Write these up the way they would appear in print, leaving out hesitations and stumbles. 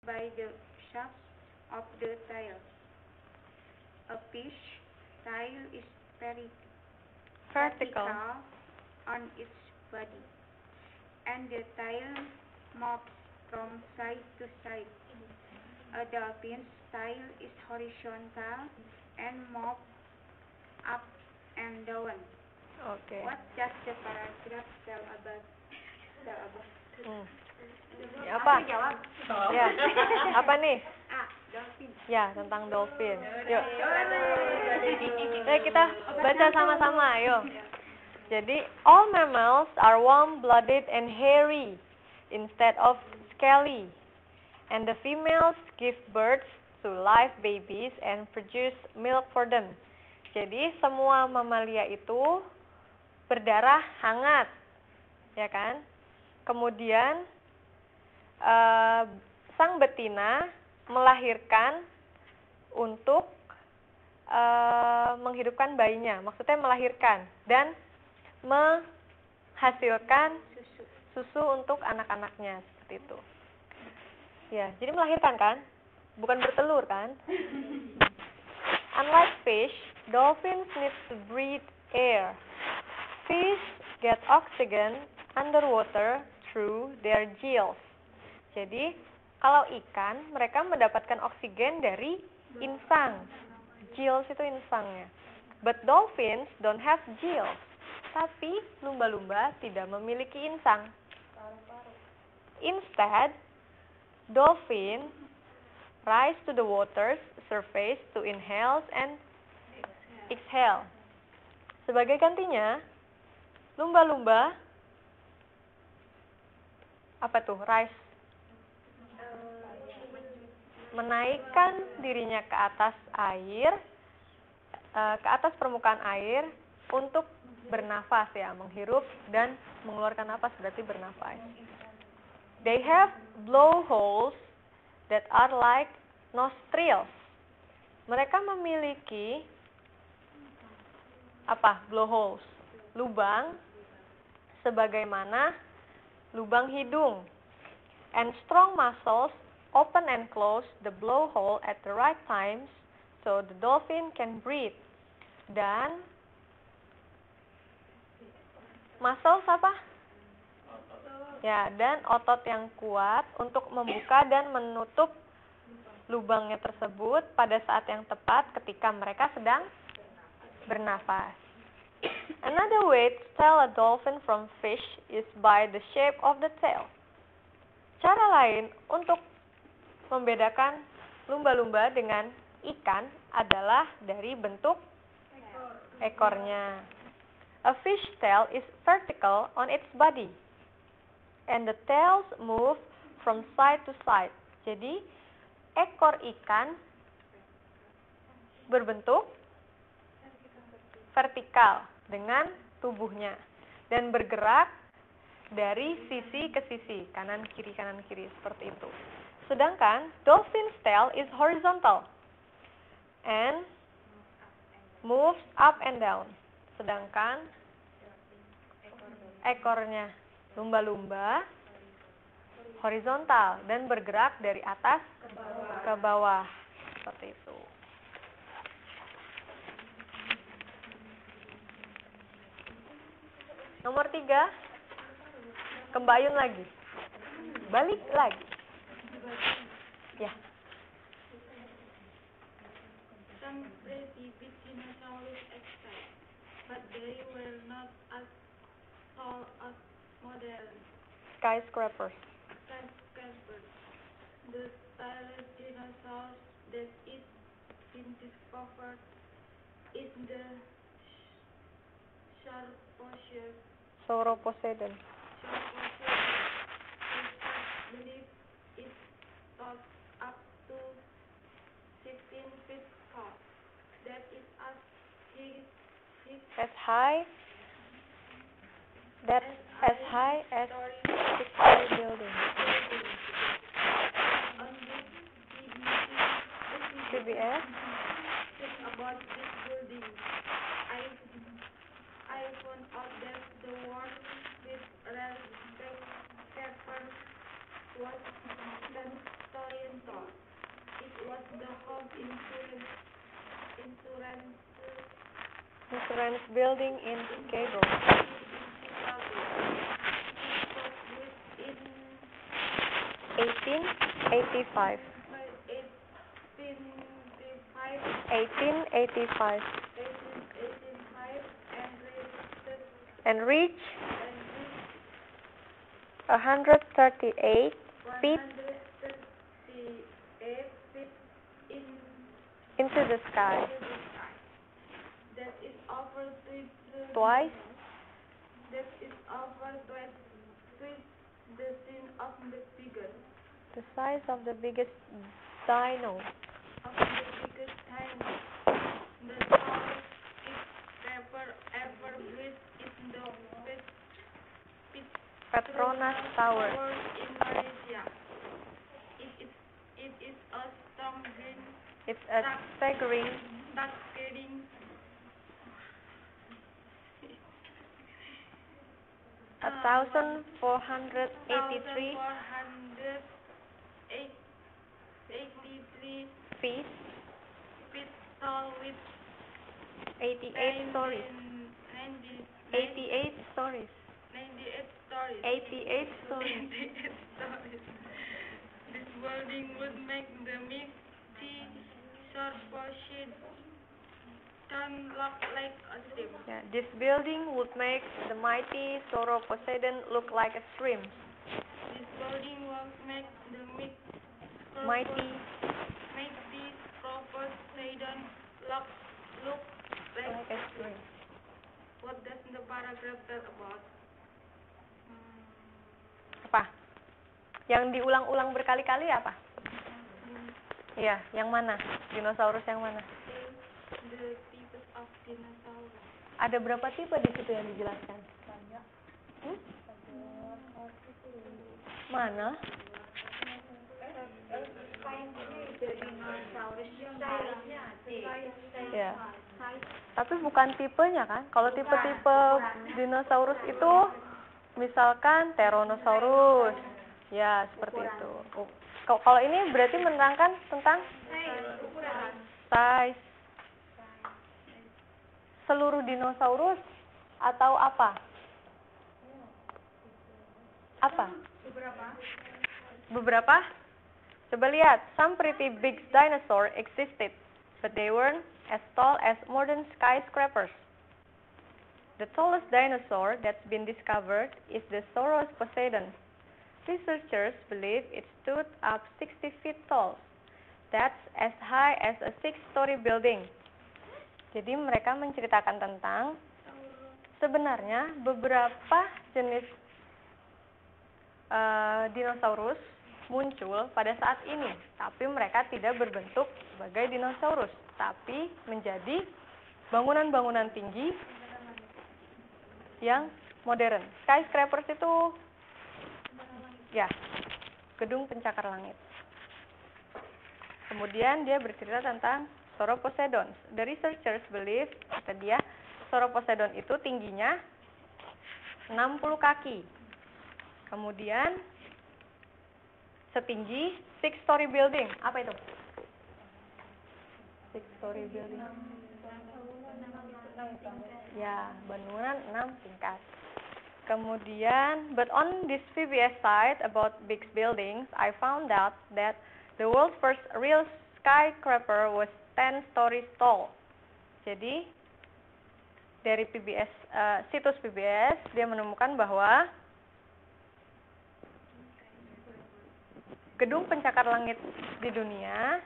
by the shaft of the tail. A fish tail is vertical on its body, and the tail moves from side to side. A dolphin's tail is horizontal and moves up and down. Okay. What does the paragraph tell about? Apa? Ya. Apa nih? Dolphin. Ya, tentang dolphin. Yuk. Yuk kita baca sama-sama, yuk. Jadi, all mammals are warm-blooded and hairy instead of scaly. And the females give birth to live babies and produce milk for them. Jadi, semua mamalia itu berdarah hangat, ya kan? Kemudian sang betina melahirkan untuk menghidupkan bayinya, maksudnya melahirkan dan menghasilkan susu untuk anak-anaknya, seperti itu. Ya, jadi melahirkan kan? Bukan bertelur kan? Unlike fish, dolphins need to breathe air. Fish get oxygen underwater through their gills. Jadi, kalau ikan, mereka mendapatkan oksigen dari insang. Gills itu insangnya. But dolphins don't have gills. Tapi, lumba-lumba tidak memiliki insang. Instead, dolphins rise to the water's surface to inhale and exhale. Sebagai gantinya, lumba-lumba, apa tuh, rise? Menaikkan dirinya ke atas air, ke atas permukaan air untuk bernafas ya, menghirup dan mengeluarkan nafas berarti bernafas. They have blowholes that are like nostrils. Mereka memiliki apa? Blowholes, lubang sebagaimana lubang hidung. And strong muscles open and close the blowhole at the right times so the dolphin can breathe. Dan muscles apa? Ya, dan otot yang kuat untuk membuka dan menutup lubangnya tersebut pada saat yang tepat ketika mereka sedang bernafas. Another way to tell a dolphin from fish is by the shape of the tail. Cara lain untuk membedakan lumba-lumba dengan ikan adalah dari bentuk ekornya. A fish tail is vertical on its body, and the tails move from side to side. Jadi, ekor ikan berbentuk vertikal dengan tubuhnya dan bergerak dari sisi ke sisi, kanan kiri seperti itu. Sedangkan dolphin's tail is horizontal and moves up and down. Sedangkan ekornya lumba-lumba horizontal dan bergerak dari atas ke bawah. Seperti itu. Nomor 3, kembayun lagi. Balik lagi. Ya. Some primitive dinosaurs existed, but they were not as tall as modern Skyscrapers. The tallest dinosaurs that is been discovered is the Sauroposeidon. Experts believe it stood up to 16 feet tall. That is as high as 6-story building. On this CBS about this building, I found out that the one with red skyscraper was 10 stories of insurance building in Chicago. In 1885. 1885. And reached 138 feet into the sky. That is over Twice the sin of the biggest. the size of the biggest dino. The tallest ever built is the Petronas Tower. in Malaysia. It is a staggering It's a staggering 1,483 feet tall with 88 stories. 88 stories. 88 stories. This building would make the mighty Sauroposeidon look like a ship. Yeah, this building would make the mighty Sauroposeidon look like a stream. This building would make the Mighty Sauroposeidon look like a stream. What does the paragraph tell about? Apa? Yang diulang-ulang berkali-kali apa? Iya, yang mana? Dinosaurus yang mana? The types of dinosaurs. Ada berapa tipe di situ yang dijelaskan? Banyak. Mana? Ya. Tapi bukan tipenya kan? Kalau tipe-tipe dinosaurus itu misalkan Tyrannosaurus. Ya, seperti itu. Kalau ini berarti menerangkan tentang size seluruh dinosaurus atau apa? Apa? Beberapa? Coba lihat. Some pretty big dinosaurs existed, but they weren't as tall as modern skyscrapers. The tallest dinosaur that's been discovered is the Sauroposeidon. Researchers believe it stood up 60 feet tall. That's as high as a 6-story building. Jadi mereka menceritakan tentang sebenarnya beberapa jenis dinosaurus muncul pada saat ini, tapi mereka tidak berbentuk sebagai dinosaurus, tapi menjadi bangunan-bangunan tinggi yang modern. Skyscrapers itu ya, gedung pencakar langit. Kemudian dia bercerita tentang Sauroposeidon. The researchers believe, kata dia, Sauroposeidon itu tingginya 60 kaki. Kemudian setinggi 6-story building. Apa itu? 6-story building. Ya, bangunan 6 tingkat. Kemudian, but on this PBS site about big buildings, I found out that the world's first real skyscraper was 10 stories tall. Jadi, dari PBS, situs PBS, dia menemukan bahwa gedung pencakar langit di dunia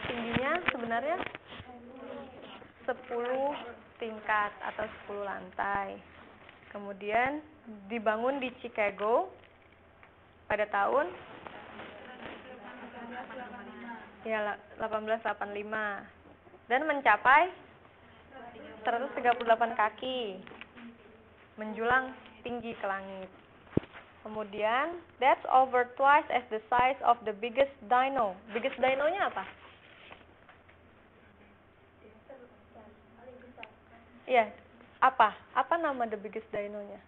tingginya sebenarnya 10 tingkat atau 10 lantai. Kemudian dibangun di Chicago pada tahun 1885 dan mencapai 138 kaki menjulang tinggi ke langit. Kemudian that's over twice as the size of the biggest dino. Biggest dinonya apa? Iya, apa? Apa nama the biggest dinonya?